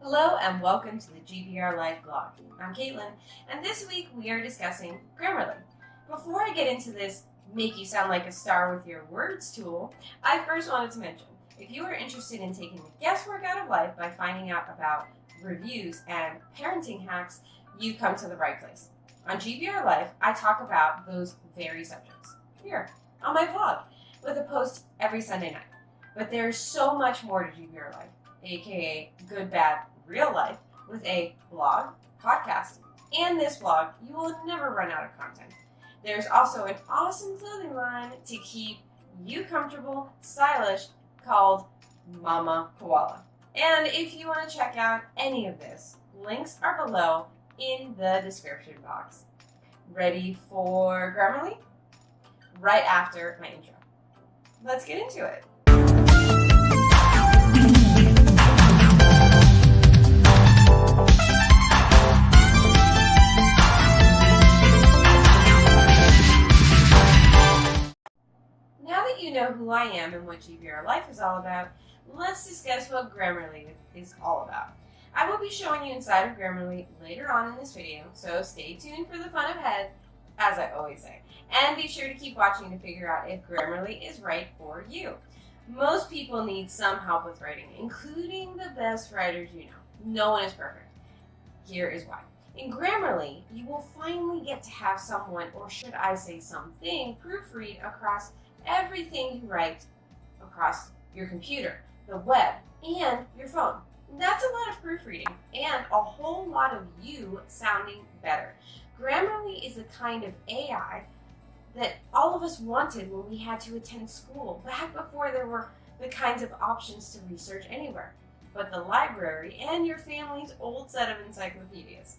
Hello and welcome to the GBR Live blog. I'm Katelyn, and this week we are discussing Grammarly. Before I get into this make you sound like a star with your words tool, I first wanted to mention, if you are interested in taking the guesswork out of life by finding out about reviews and parenting hacks, you've come to the right place. On GBR Life, I talk about those very subjects here on my vlog with a post every Sunday night. But there's so much more to GBR Life, aka Good Bad Real Life, with a blog, podcast, and this vlog. You will never run out of content. There's also an awesome clothing line to keep you comfortable, stylish, called Mama Koala. And if you want to check out any of this, links are below in the description box. Ready for Grammarly? Right after my intro. Let's get into it. Now that you know who I am and what GBR Life is all about, let's discuss what Grammarly is all about. I will be showing you inside of Grammarly later on in this video, so stay tuned for the fun ahead, as I always say. And be sure to keep watching to figure out if Grammarly is right for you. Most people need some help with writing, including the best writers you know. No one is perfect. Here is why. In Grammarly, you will finally get to have someone, or should I say something, proofread across everything you write across your computer, the web, and your phone. That's a lot of proofreading and a whole lot of you sounding better. Grammarly is the kind of AI that all of us wanted when we had to attend school, back before there were the kinds of options to research anywhere but the library and your family's old set of encyclopedias.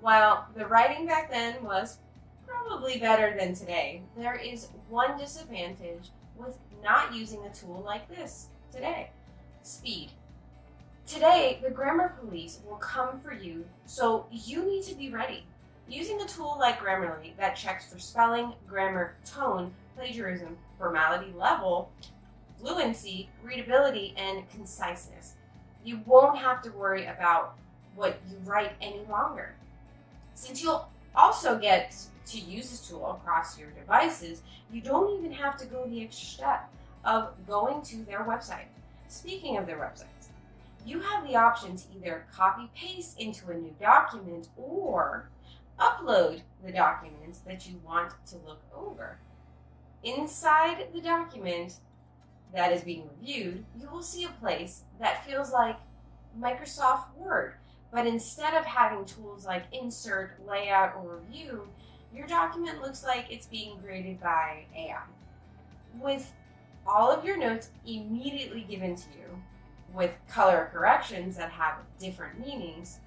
While the writing back then was probably better than today, there is one disadvantage with not using a tool like this today: speed. Today, the grammar police will come for you, so you need to be ready. Using a tool like Grammarly that checks for spelling, grammar, tone, plagiarism, formality level, fluency, readability, and conciseness, you won't have to worry about what you write any longer. Since you'll also get to use this tool across your devices, you don't even have to go the extra step of going to their website. Speaking of their websites, you have the option to either copy-paste into a new document or upload the documents that you want to look over. Inside the document that is being reviewed, you will see a place that feels like Microsoft Word, but instead of having tools like insert, layout, or review, your document looks like it's being graded by AI. With all of your notes immediately given to you, with color corrections that have different meanings,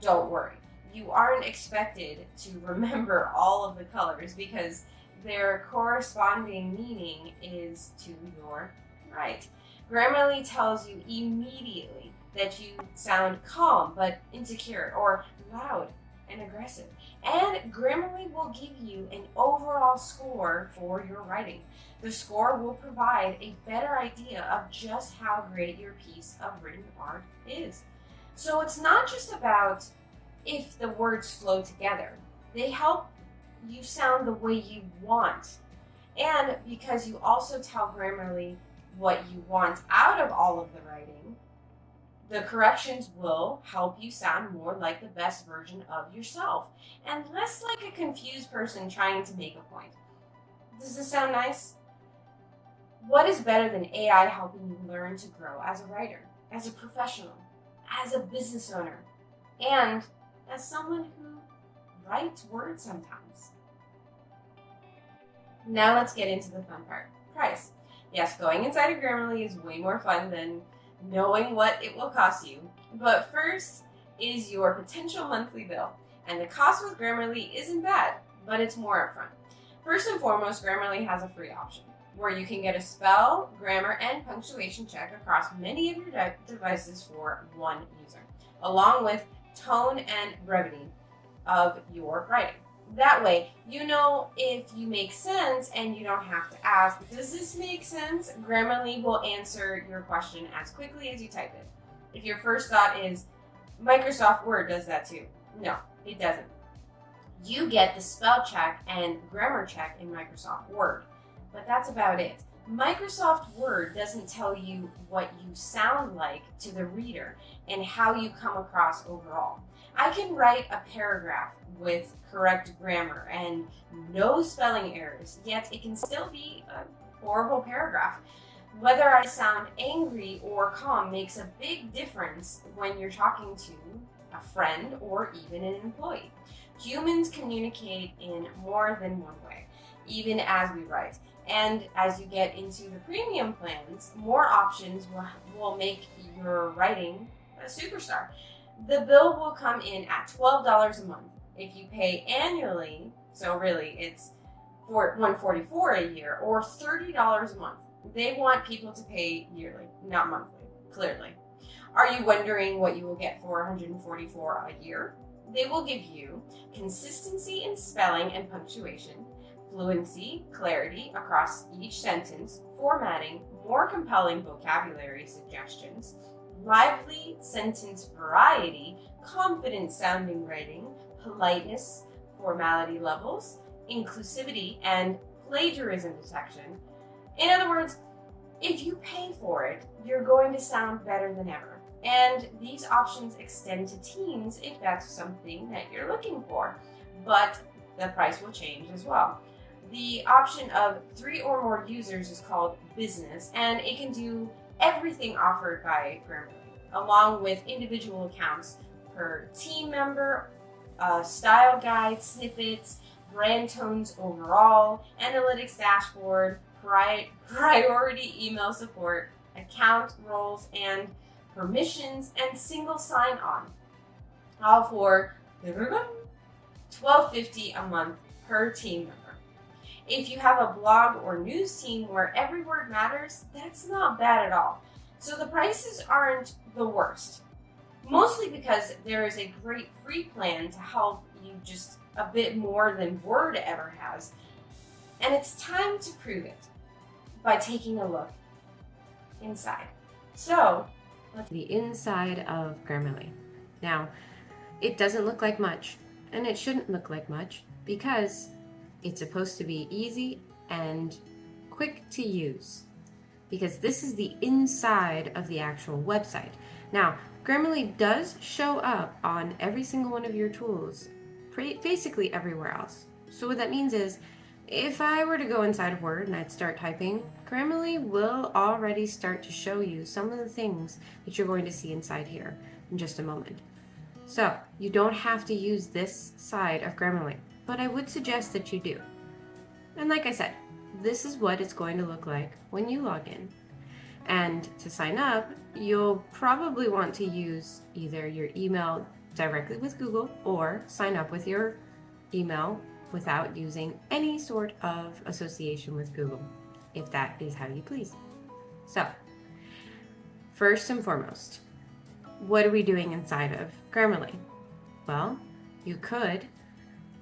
don't worry. You aren't expected to remember all of the colors because their corresponding meaning is to your right. Grammarly tells you immediately that you sound calm but insecure, or loud and aggressive. And Grammarly will give you an overall score for your writing. The score will provide a better idea of just how great your piece of written art is. So it's not just about if the words flow together. They help you sound the way you want. And because you also tell Grammarly what you want out of all of the writing, the corrections will help you sound more like the best version of yourself and less like a confused person trying to make a point. Does this sound nice? What is better than AI helping you learn to grow as a writer, as a professional, as a business owner, and as someone who writes words sometimes? Now let's get into the fun part, price. Yes, going inside of Grammarly is way more fun than knowing what it will cost you. But first is your potential monthly bill. And the cost with Grammarly isn't bad, but it's more upfront. First and foremost, Grammarly has a free option where you can get a spell, grammar, and punctuation check across many of your devices for one user, along with tone and brevity of your writing. That way, you know if you make sense and you don't have to ask, does this make sense? Grammarly will answer your question as quickly as you type it. If your first thought is, Microsoft Word does that too. No, it doesn't. You get the spell check and grammar check in Microsoft Word, but that's about it. Microsoft Word doesn't tell you what you sound like to the reader and how you come across overall. I can write a paragraph with correct grammar and no spelling errors, yet it can still be a horrible paragraph. Whether I sound angry or calm makes a big difference when you're talking to a friend or even an employee. Humans communicate in more than one way, even as we write. And as you get into the premium plans, more options will make your writing a superstar. The bill will come in at $12 a month. If you pay annually, so really it's $144 a year or $30 a month. They want people to pay yearly, not monthly, clearly. Are you wondering what you will get for $144 a year? They will give you consistency in spelling and punctuation, fluency, clarity across each sentence, formatting, more compelling vocabulary suggestions, lively sentence variety, confident sounding writing, politeness, formality levels, inclusivity, and plagiarism detection. In other words, if you pay for it, you're going to sound better than ever. And these options extend to teens if that's something that you're looking for, but the price will change as well. The option of 3 or more users is called Business, and it can do everything offered by Grammarly, along with individual accounts per team member, style guide, snippets, brand tones overall, analytics dashboard, priority email support, account roles, and permissions, and single sign-on, all for $12.50 a month per team member. If you have a blog or news team where every word matters, that's not bad at all. So the prices aren't the worst, mostly because there is a great free plan to help you just a bit more than Word ever has. And it's time to prove it by taking a look inside. So, the inside of Grammarly. Now, it doesn't look like much, and it shouldn't look like much because it's supposed to be easy and quick to use, because this is the inside of the actual website. Now, Grammarly does show up on every single one of your tools, basically everywhere else. So what that means is, if I were to go inside of Word and I'd start typing, Grammarly will already start to show you some of the things that you're going to see inside here in just a moment. So you don't have to use this side of Grammarly, but I would suggest that you do. And like I said, this is what it's going to look like when you log in. And to sign up, you'll probably want to use either your email directly with Google or sign up with your email without using any sort of association with Google, if that is how you please. So, first and foremost, what are we doing inside of Grammarly? Well, you could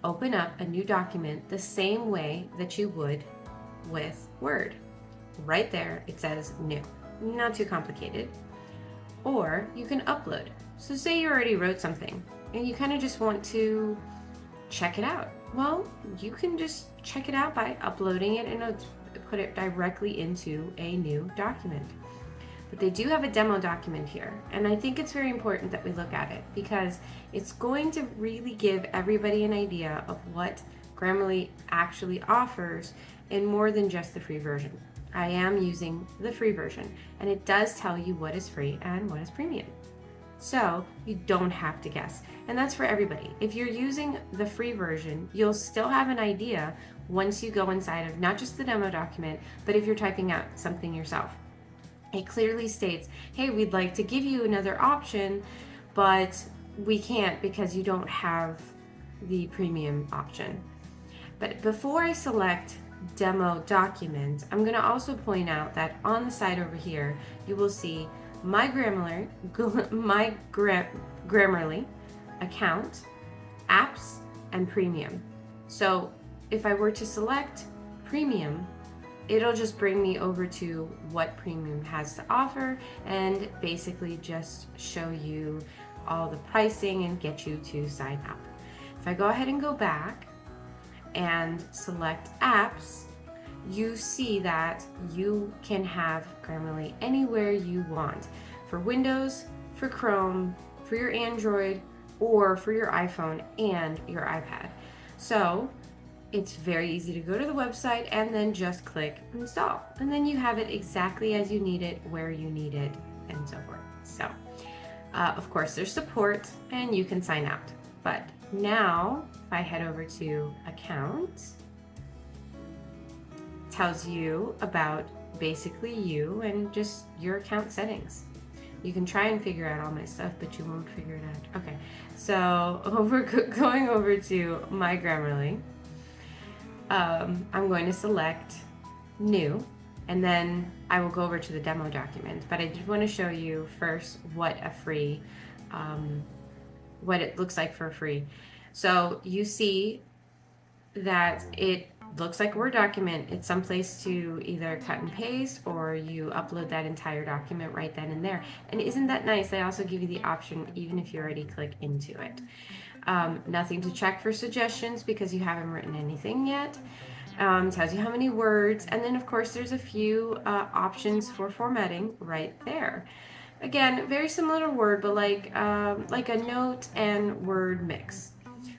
open up a new document the same way that you would with Word. Right there, it says new. Not too complicated. Or you can upload. So say you already wrote something and you kind of just want to check it out. Well, you can just check it out by uploading it and put it directly into a new document. But they do have a demo document here, and I think it's very important that we look at it because it's going to really give everybody an idea of what Grammarly actually offers in more than just the free version. I am using the free version, and it does tell you what is free and what is premium. So you don't have to guess. And that's for everybody. If you're using the free version, you'll still have an idea once you go inside of not just the demo document, but if you're typing out something yourself. It clearly states, hey, we'd like to give you another option, but we can't because you don't have the premium option. But before I select demo document, I'm going to also point out that on the side over here, you will see my Grammarly account, apps, and premium. So if I were to select premium, it'll just bring me over to what premium has to offer and basically just show you all the pricing and get you to sign up. If I go ahead and go back and select apps, you see that you can have Grammarly anywhere you want, for Windows, for Chrome, for your Android, or for your iPhone and your iPad. So it's very easy to go to the website and then just click install. And then you have it exactly as you need it, where you need it, and so forth. So, of course, there's support and you can sign out. But now, if I head over to account, it tells you about basically you and just your account settings. You can try and figure out all my stuff, but you won't figure it out. Okay, so going over to my Grammarly, I'm going to select new, and then I will go over to the demo document. But I did want to show you first what a free, what it looks like for free. So you see that it looks like a Word document. It's someplace to either cut and paste, or you upload that entire document right then and there. And isn't that nice? They also give you the option even if you already click into it. Nothing to check for suggestions because you haven't written anything yet. Tells you how many words, and then of course there's a few options for formatting right there. Again, very similar to Word, but like a note and Word mix.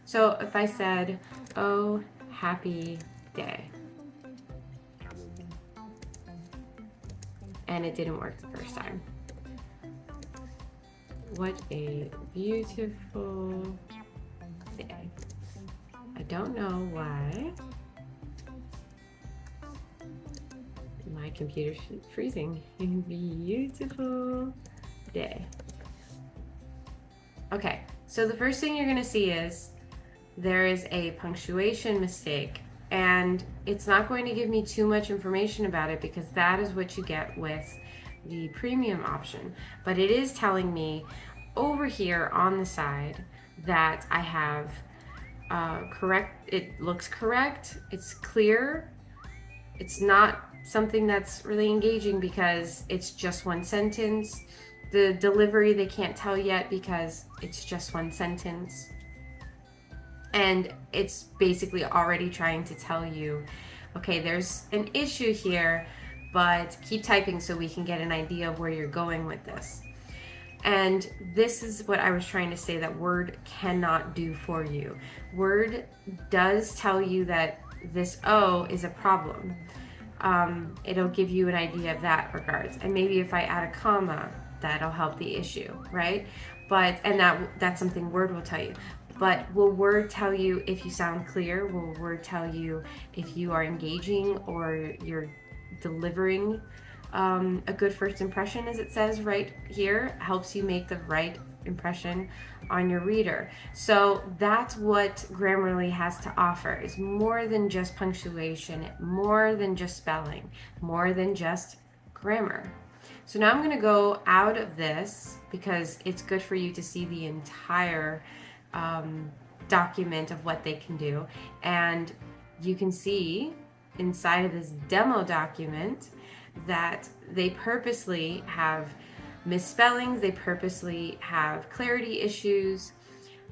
So if I said, "Oh, happy day," and it didn't work the first time. What a beautiful day. I don't know why my computer's freezing. Beautiful day. Okay, so the first thing you're gonna see is there is a punctuation mistake, and it's not going to give me too much information about it because that is what you get with the premium option. But it is telling me over here on the side that I have correct, it looks correct, it's clear, it's not something that's really engaging because it's just one sentence. The delivery they can't tell yet because it's just one sentence. And it's basically already trying to tell you, okay, there's an issue here, but keep typing so we can get an idea of where you're going with this. And this is what I was trying to say that Word cannot do for you. Word does tell you that this O is a problem. It'll give you an idea of that regards. And maybe if I add a comma, that'll help the issue, right? And that's something Word will tell you. But will Word tell you if you sound clear? Will Word tell you if you are engaging or you're delivering a good first impression, as it says right here? Helps you make the right impression on your reader. So that's what Grammarly has to offer, is more than just punctuation, more than just spelling, more than just grammar. So now I'm going to go out of this because it's good for you to see the entire document of what they can do. And you can see inside of this demo document that they purposely have misspellings, they purposely have clarity issues,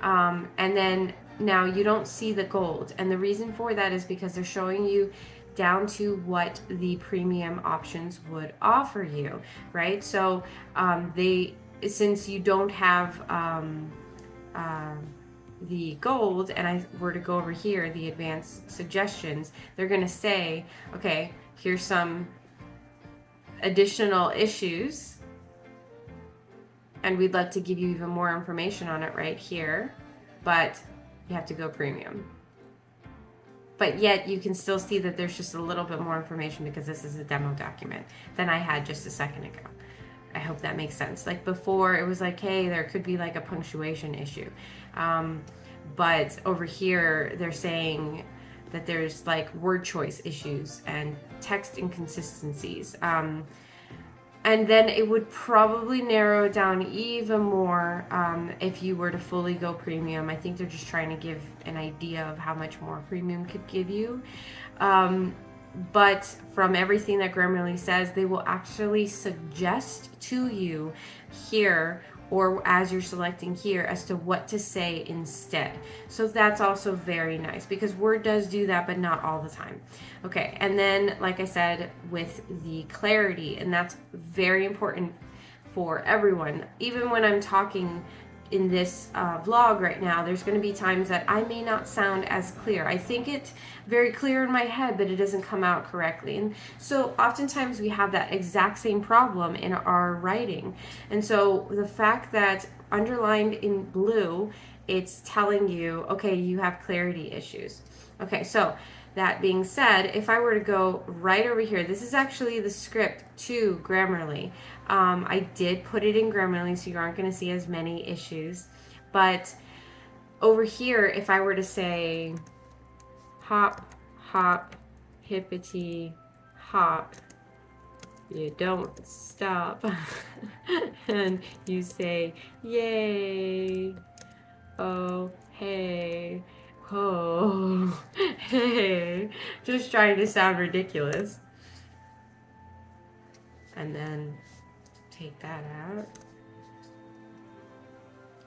and then now you don't see the gold. And the reason for that is because they're showing you down to what the premium options would offer you, right? So since you don't have the gold, and I were to go over here, the advanced suggestions, they're going to say, okay, here's some additional issues, and we'd love to give you even more information on it right here, but you have to go premium. But yet you can still see that there's just a little bit more information because this is a demo document than I had just a second ago. I hope that makes sense. Like before, it was like, hey, there could be like a punctuation issue. But over here, they're saying that there's like word choice issues and text inconsistencies. And then it would probably narrow it down even more if you were to fully go premium. I think they're just trying to give an idea of how much more premium could give you. But from everything that Grammarly says, they will actually suggest to you here, or as you're selecting here, as to what to say instead. So that's also very nice, because Word does do that, but not all the time. Okay, and then like I said, with the clarity, and that's very important for everyone. Even when I'm talking in this vlog right now, there's going to be times that I may not sound as clear. I think it's very clear in my head, but it doesn't come out correctly. And so oftentimes we have that exact same problem in our writing. And so the fact that underlined in blue, it's telling you, okay, you have clarity issues. Okay, so that being said, if I were to go right over here, this is actually the script to Grammarly. I did put it in Grammarly, so you aren't going to see as many issues. But over here, if I were to say hop, hop, hippity, hop, you don't stop, and you say, yay, oh, hey, oh, hey, just trying to sound ridiculous. And then take that out.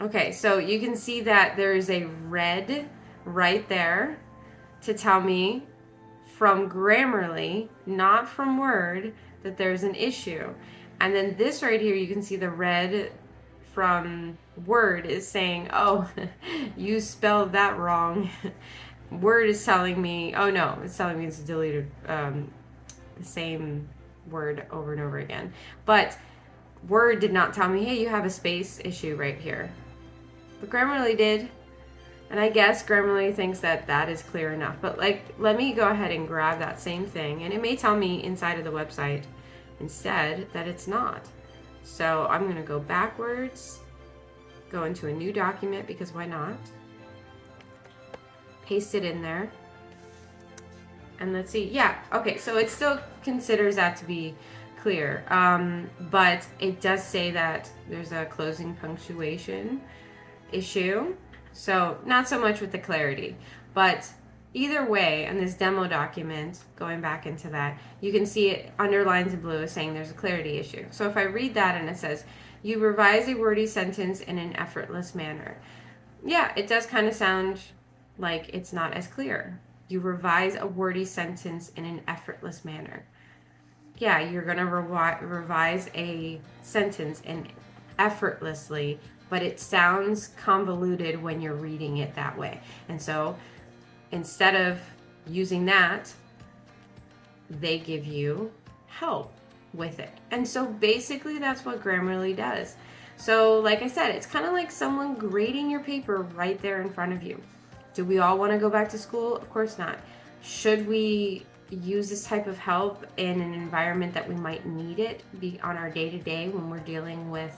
Okay, so you can see that there's a red right there to tell me from Grammarly, not from Word, that there's an issue. And then this right here, you can see the red from Word is saying, oh, you spelled that wrong. Word is telling me, oh no, it's telling me it's deleted the same word over and over again. But Word did not tell me, hey, you have a space issue right here. But Grammarly did. And I guess Grammarly thinks that that is clear enough. But like, let me go ahead and grab that same thing. And it may tell me inside of the website instead that it's not. So I'm going to go backwards, go into a new document, because why not? Paste it in there. And let's see. Yeah, okay, so it still considers that to be clear. But it does say that there's a closing punctuation issue. So not so much with the clarity. But either way, in this demo document, going back into that, you can see it underlines in blue saying there's a clarity issue. So if I read that and it says, you revise a wordy sentence in an effortless manner. Yeah, it does kind of sound like it's not as clear. You revise a wordy sentence in an effortless manner. Yeah, you're going to revise a sentence in effortlessly, but it sounds convoluted when you're reading it that way. And so instead of using that, they give you help with it. And so basically that's what Grammarly does. So like I said, it's kind of like someone grading your paper right there in front of you. Do we all want to go back to school? Of course not. Should we use this type of help in an environment that we might need it on our day-to-day when we're dealing with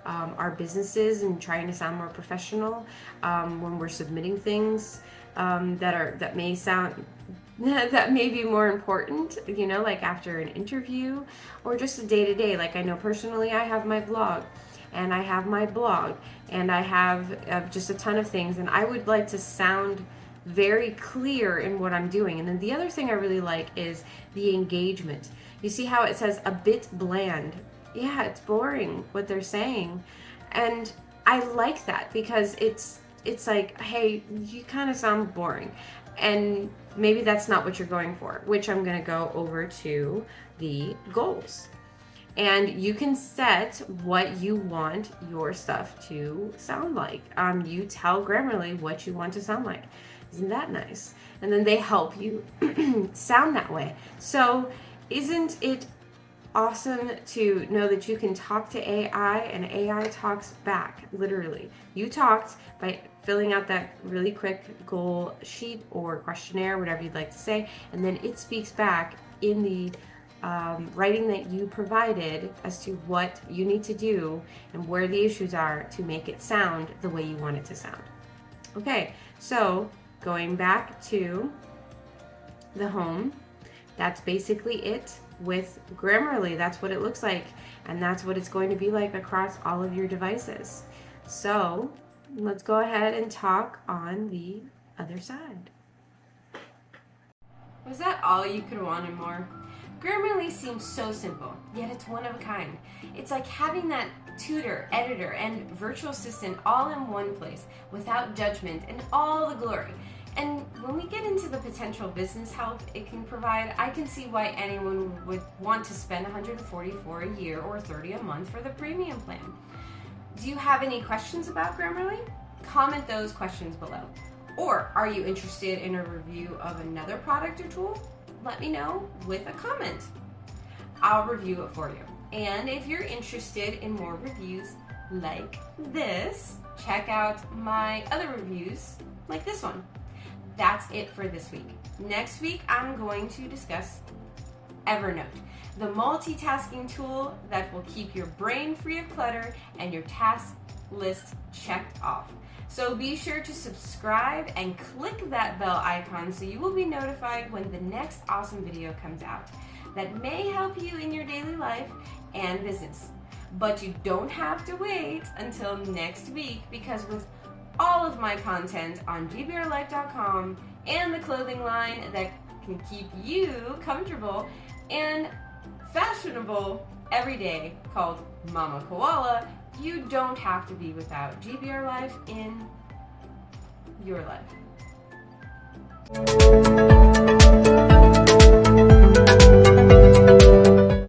our businesses and trying to sound more professional, when we're submitting things that may be more important, you know, like after an interview, or just a day-to-day. Like I know personally, I have my blog, and I have my blog, and I have just a ton of things, and I would like to sound very clear in what I'm doing. And then the other thing I really like is the engagement. You see how it says a bit bland? Yeah, it's boring what they're saying. And I like that, because it's like, hey, you kind of sound boring. And maybe that's not what you're going for, which I'm going to go over to the goals. And you can set what you want your stuff to sound like. You tell Grammarly what you want to sound like. Isn't that nice? And then they help you sound that way. So isn't it awesome to know that you can talk to AI and AI talks back, literally. You talked by filling out that really quick goal sheet or questionnaire, whatever you'd like to say, and then it speaks back in the writing that you provided as to what you need to do and where the issues are to make it sound the way you want it to sound. Okay, so going back to the home, that's basically it with Grammarly. That's what it looks like, and that's what it's going to be like across all of your devices. So let's go ahead and talk on the other side. Was that all you could want and more? Grammarly seems so simple, yet it's one of a kind. It's like having that tutor, editor, and virtual assistant all in one place, without judgment and all the glory. And when we get into the potential business help it can provide, I can see why anyone would want to spend $144 a year or $30 a month for the premium plan. Do you have any questions about Grammarly? Comment those questions below. Or are you interested in a review of another product or tool? Let me know with a comment. I'll review it for you. And if you're interested in more reviews like this, check out my other reviews like this one. That's it for this week. Next week, I'm going to discuss Evernote, the multitasking tool that will keep your brain free of clutter and your task list checked off. So be sure to subscribe and click that bell icon so you will be notified when the next awesome video comes out that may help you in your daily life and business. But you don't have to wait until next week, because with all of my content on gbrlife.com and the clothing line that can keep you comfortable and fashionable every day called Mama Koala, you don't have to be without GBR Life in your life.